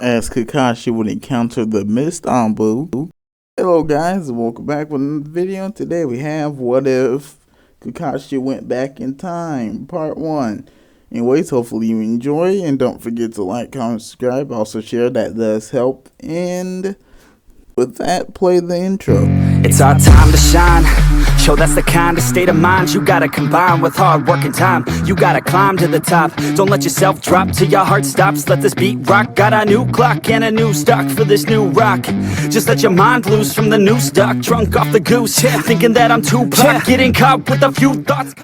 as Kakashi would encounter the Mist Ambu. Hello guys, and welcome back with another video. Today we have What If Kakashi Went Back in Time, Part 1. Anyways, hopefully you enjoy, and don't forget to like, comment, subscribe, also share, that does help. And with that, play the intro. It's our time to shine. Show that's the kind of state of mind you gotta combine with hard work and time. You gotta climb to the top. Don't let yourself drop till your heart stops. Let this beat rock. Got a new clock and a new stock for this new rock. Just let your mind loose from the new stock. Drunk off the goose, thinking that I'm Tupac. Getting caught with a few thoughts.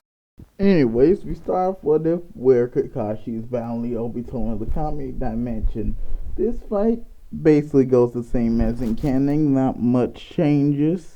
Anyways, we start off with if where Kakashi is boundly Obito in the comic dimension. This fight basically goes the same as in canon, not much changes.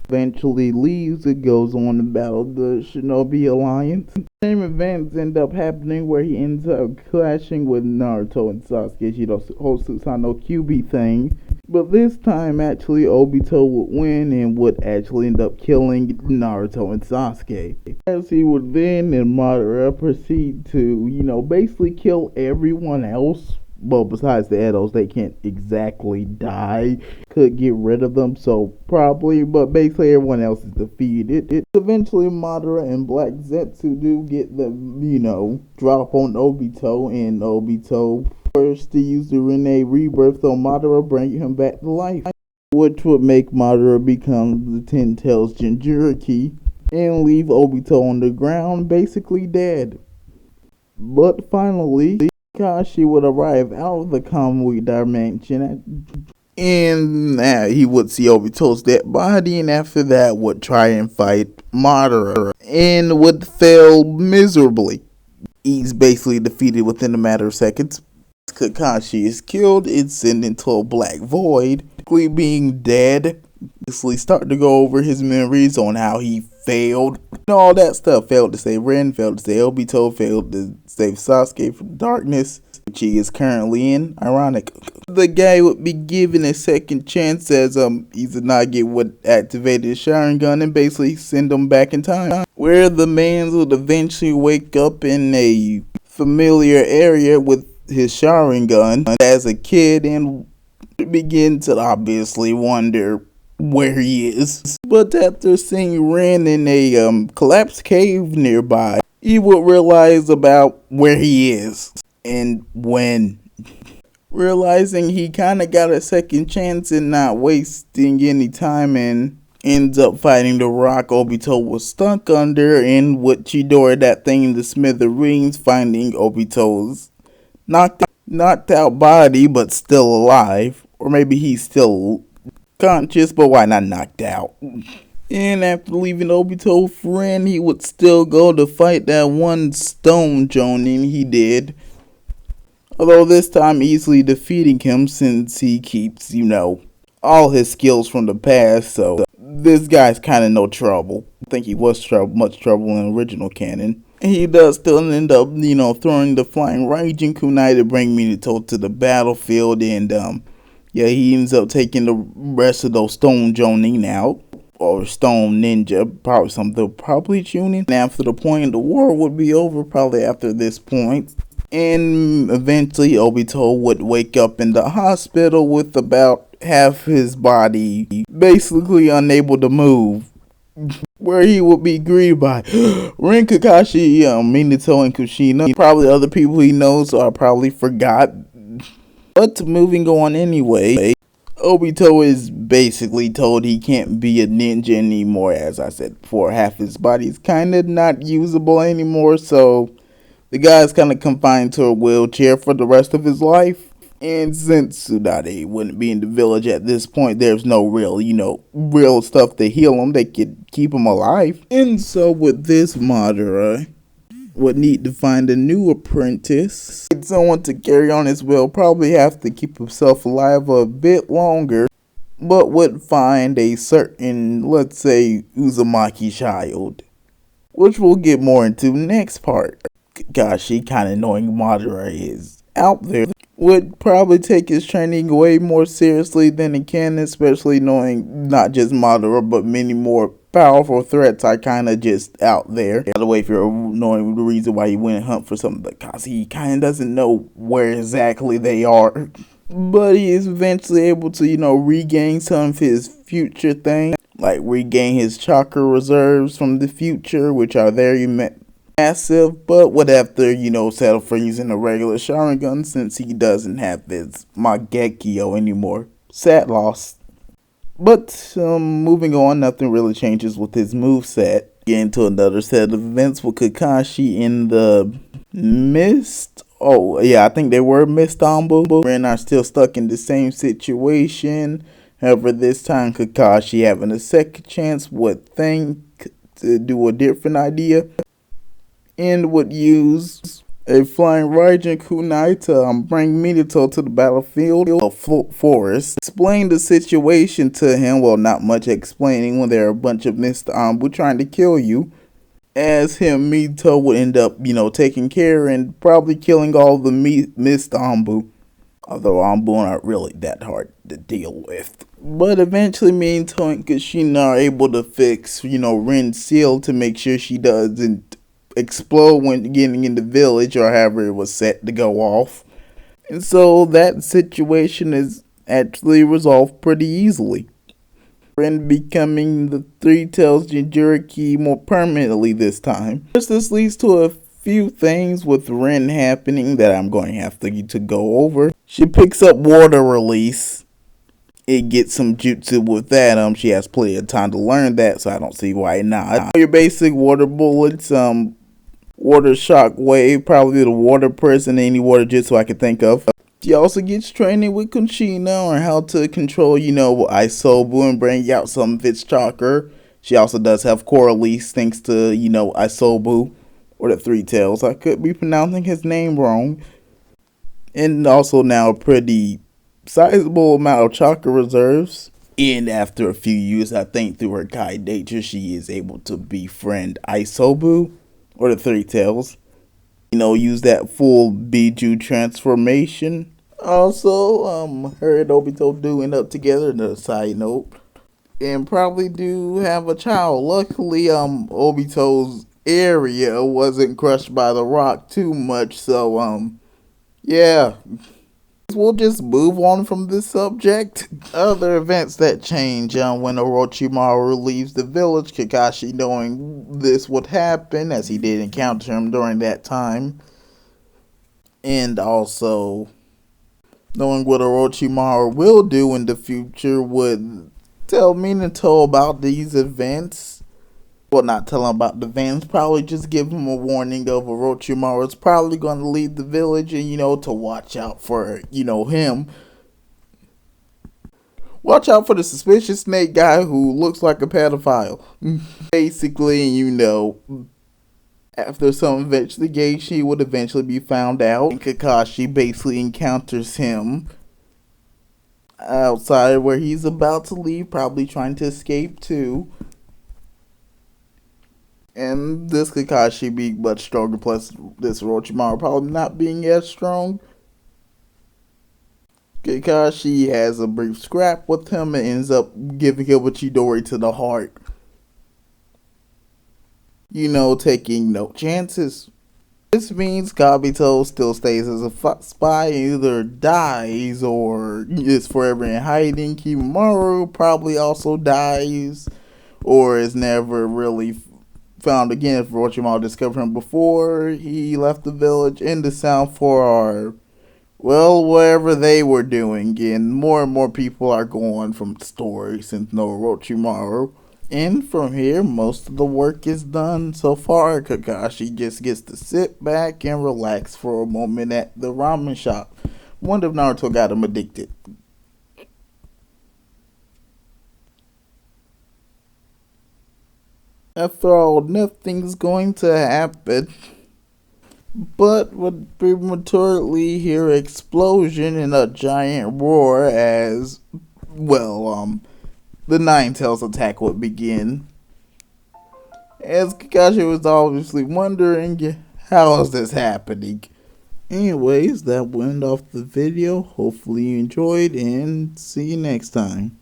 Eventually leaves, it goes on to battle the Shinobi Alliance. Same events end up happening where he ends up clashing with Naruto and Sasuke, you know, whole Susanoo QB thing. But this time, actually, Obito would win and would actually end up killing Naruto and Sasuke. As he would then, and Madara, proceed to, basically kill everyone else. Well, besides the Edos, they can't exactly die. Could get rid of them, so probably. But basically, everyone else is defeated. Eventually, Madara and Black Zetsu do get the, drop on Obito. And Obito first to use the Rinne Rebirth on Madara, bring him back to life. Which would make Madara become the Ten Tails Jinchuriki. And leave Obito on the ground, basically dead. But finally, Kakashi would arrive out of the comic dimension, and he would see Obito's dead body, and after that would try and fight Madara, and would fail miserably. He's basically defeated within a matter of seconds. Kakashi is killed and sent into a black void, being dead. Basically start to go over his memories on how he failed and all that stuff. Failed to save Ren, failed to save Obito, failed to save Sasuke from darkness, which he is currently in. Ironic. The guy would be given a second chance as Izanagi would activate his Sharingan and basically send him back in time, where the man would eventually wake up in a familiar area with his Sharingan as a kid and begin to obviously wonder where he is. But after seeing Ren in a collapsed cave nearby, he would realize about where he is. And when realizing he kind of got a second chance and not wasting any time, and ends up fighting the rock Obito was stuck under, and would Chidori that thing in the smithereens, finding Obito's knocked out body but still alive. Or maybe he's still conscious, but why not knocked out? And after leaving Obito's friend, he would still go to fight that one stone Jonin he did. Although this time easily defeating him, since he keeps, all his skills from the past, so this guy's kind of no trouble. I think he was much trouble in original canon. And he does still end up, throwing the Flying Raging Kunai to bring Minato to the battlefield, and he ends up taking the rest of those Stone Jonin out, or Stone Ninja, probably Chunin. And after the point, the war would be over, probably after this point. And eventually, Obito would wake up in the hospital with about half his body basically unable to move, where he would be greeted by Ren, Kakashi, Minato, and Kushina. Probably other people he knows or probably forgot. But moving on anyway, Obito is basically told he can't be a ninja anymore. As I said before, half his body is kind of not usable anymore, so the guy's kind of confined to a wheelchair for the rest of his life. And since Tsunade wouldn't be in the village at this point, there's no real stuff to heal him. They could keep him alive. And so with this, Madara would need to find a new apprentice, someone to carry on his will, probably have to keep himself alive a bit longer, but would find a certain, let's say, Uzumaki child, which we'll get more into next part. Kakashi, kind of knowing Madara is out there, would probably take his training way more seriously than he can, especially knowing not just Madara, but many more powerful threats are kind of just out there. By the way, if you're knowing the reason why he went and hunt for something, because he kind of doesn't know where exactly they are. But he is eventually able to, regain some of his future things, like regain his chakra reserves from the future, which are very massive, but would have to, settle for using a regular Sharingan since he doesn't have his Mangekyo anymore. Sad loss. But moving on, nothing really changes with his moveset. Get into another set of events with Kakashi in the Mist. Oh, yeah, I think they were Mist Ambu. Ren are still stuck in the same situation. However, this time Kakashi having a second chance would think to do a different idea and would use a flying Raijin kunai to bring Minato to the battlefield of forest. Explain the situation to him. Well, not much explaining when there are a bunch of Mr. Ambu trying to kill you. As him, Minato would end up, taking care and probably killing all the Mr. Ambu. Although Ambu aren't really that hard to deal with. But eventually, Minato and Kushina are able to fix, Ren's seal to make sure she doesn't explode when getting in the village or however it was set to go off. And so that situation is actually resolved pretty easily. Ren becoming the Three Tails Jinchuriki more permanently this time. This leads to a few things with Ren happening that I'm going to have to go over. She picks up water release. It gets some jutsu with that. She has plenty of time to learn that, so I don't see why not. Your basic water bullets, water shock wave, probably the water person, any water jutsu I can think of. She also gets training with Kushina on how to control, Isobu and bring out some of its chakra. She also does have core release thanks to, Isobu or the Three Tails. I could be pronouncing his name wrong. And also now a pretty sizable amount of chakra reserves. And after a few years, I think through her Kai nature, she is able to befriend Isobu or the Three Tails. Use that full Biju transformation. Also, her and Obito do end up together, in a side note. And probably do have a child. Luckily, Obito's area wasn't crushed by the rock too much, so, yeah. We'll just move on from this subject. Other events that change when Orochimaru leaves the village, Kakashi knowing this would happen as he did encounter him during that time. And also knowing what Orochimaru will do in the future would tell Minato about these events. Well, not tell him about the events, probably just give him a warning of Orochimaru's probably going to leave the village and, to watch out for, him. Watch out for the suspicious snake guy who looks like a pedophile. Basically, after some investigation, he would eventually be found out. And Kakashi basically encounters him outside where he's about to leave, probably trying to escape too. And this Kakashi being much stronger, plus this Orochimaru probably not being as strong. Kakashi has a brief scrap with him and ends up giving him a Chidori to the heart. Taking no chances. This means Kabuto still stays as a spy, either dies or is forever in hiding. Kimaru probably also dies or is never really found again if Orochimaru discovered him before he left the village. And the sound for our, whatever they were doing, and more people are going from the story since no Orochimaru. And from here, most of the work is done so far. Kakashi just gets to sit back and relax for a moment at the ramen shop. Wonder if Naruto got him addicted. After all, nothing's going to happen. But would prematurely hear explosion and a giant roar as, the Nine Tails attack would begin. As Kakashi was obviously wondering, how is this happening? Anyways, that will end off the video. Hopefully you enjoyed, and see you next time.